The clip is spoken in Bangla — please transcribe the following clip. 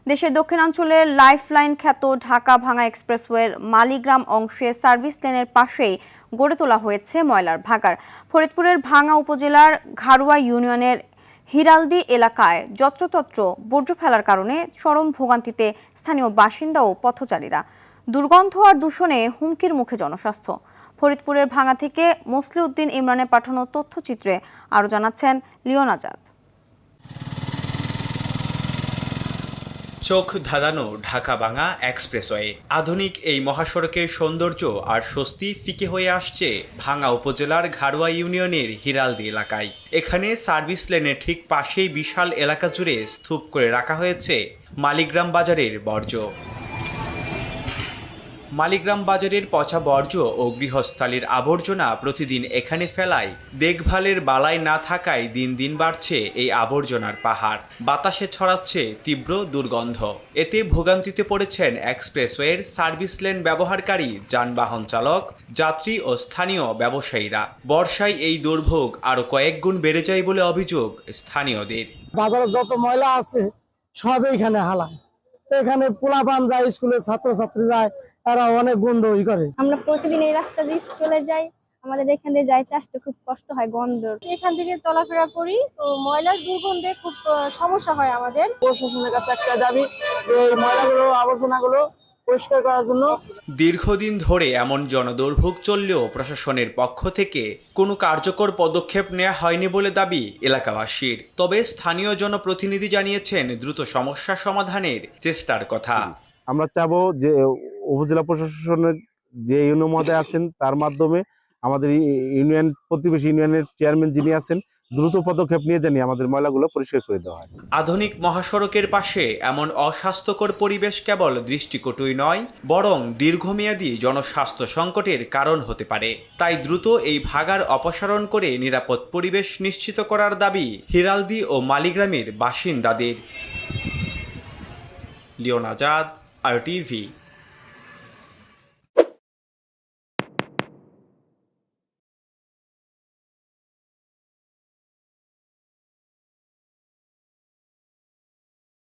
দেশের দক্ষিণাঞ্চলের লাইফলাইন খ্যাত ঢাকা-ভাঙ্গা এক্সপ্রেসওয়ের মালিগ্রাম অংশে সার্ভিস লেনের পাশেই গড়ে তোলা হয়েছে ময়লার ভাগাড়। ফরিদপুরের ভাঙ্গা উপজেলার ঘাড়ুয়া ইউনিয়নের হিরালদি এলাকায় যত্রতত্র বর্জ্য ফেলার কারণে চরম ভোগান্তিতে স্থানীয় বাসিন্দা ও পথচারীরা। দুর্গন্ধ আর দূষণে হুমকির মুখে জনস্বাস্থ্য। ফরিদপুরের ভাঙ্গা থেকে মসলিউদ্দিন ইমরানের পাঠানো তথ্যচিত্রে আরও জানাচ্ছেন লিওন আজাদ। চোখ ধাঁধানো ঢাকা-ভাঙ্গা এক্সপ্রেসওয়ে। আধুনিক এই মহাসড়কের সৌন্দর্য আর স্বস্তি ফিকে হয়ে আসছে ভাঙ্গা উপজেলার ঘাড়ুয়া ইউনিয়নের হিরালদি এলাকায়। এখানে সার্ভিস লেনের ঠিক পাশেই বিশাল এলাকা জুড়ে স্তূপ করে রাখা হয়েছে মালিগ্রাম বাজারের বর্জ্য। মালিগ্রাম বাজারের পচা বর্জ্য ও গৃহস্থালির আবর্জনা প্রতিদিন এখানে ফেলায় দেখভালের বালাই না থাকায় দিন দিন বাড়ছে এই আবর্জনার পাহাড়। বাতাসে ছড়াচ্ছে তীব্র দুর্গন্ধ। এতে ভোগান্তিতে পড়েছেন এক্সপ্রেসওয়ের সার্ভিস লেন ব্যবহারকারী যানবাহন চালক, যাত্রী ও স্থানীয় ব্যবসায়ীরা। বর্ষায় এই দুর্ভোগ আরও কয়েক গুণ বেড়ে যায় বলে অভিযোগ স্থানীয়দের। বাজারে যত ময়লা আছে সব এখানে হালায়। এখানে পোলাপান যায়, স্কুলের ছাত্রছাত্রী যায়, তারা অনেক গন্ধ করে। আমরা প্রতিদিন এই রাস্তা দিয়ে স্কুলে যাই, আমাদের এখান দিয়ে যাইতে আসতে খুব কষ্ট হয় গন্ধ। এখান থেকে চলাফেরা করি তো ময়লার দুর্গন্ধে খুব সমস্যা হয় আমাদের। প্রশাসনের কাছে একটা দাবি যে এই ময়লাগুলো আবর্জনাগুলো পরিষ্কার করার জন্য। দীর্ঘদিন ধরে এমন জনদুর্ভোগ চললেও প্রশাসনের পক্ষ থেকে কোনো কার্যকর পদক্ষেপ নেওয়া হয়নি বলে দাবি এলাকাবাসীর। তবে স্থানীয় জনপ্রতিনিধি জানিয়েছেন দ্রুত সমস্যা সমাধানের চেষ্টার কথা। আমরা চাবো যে উপজেলা প্রশাসনের যে ইউনিয়ন মহোদয় আছেন তার মাধ্যমে আমাদের ইউনিয়ন প্রতিবেশী ইউনিয়নের চেয়ারম্যান যিনি আছেন দ্রুত পদক্ষেপ নিয়ে জানি আমাদের ময়লাগুলো পরিষ্কার করে দেওয়া হয়। আধুনিক মহাসড়কের পাশে এমন অস্বাস্থ্যকর পরিবেশ কেবল দৃষ্টিকটুই নয়, বরং দীর্ঘমেয়াদী জনস্বাস্থ্য সংকটের কারণ হতে পারে। তাই দ্রুত এই ভাগাড় অপসারণ করে নিরাপদ পরিবেশ নিশ্চিত করার দাবি হিরালদি ও মালিগ্রামের বাসিন্দাদের। Leon Azad, RTV।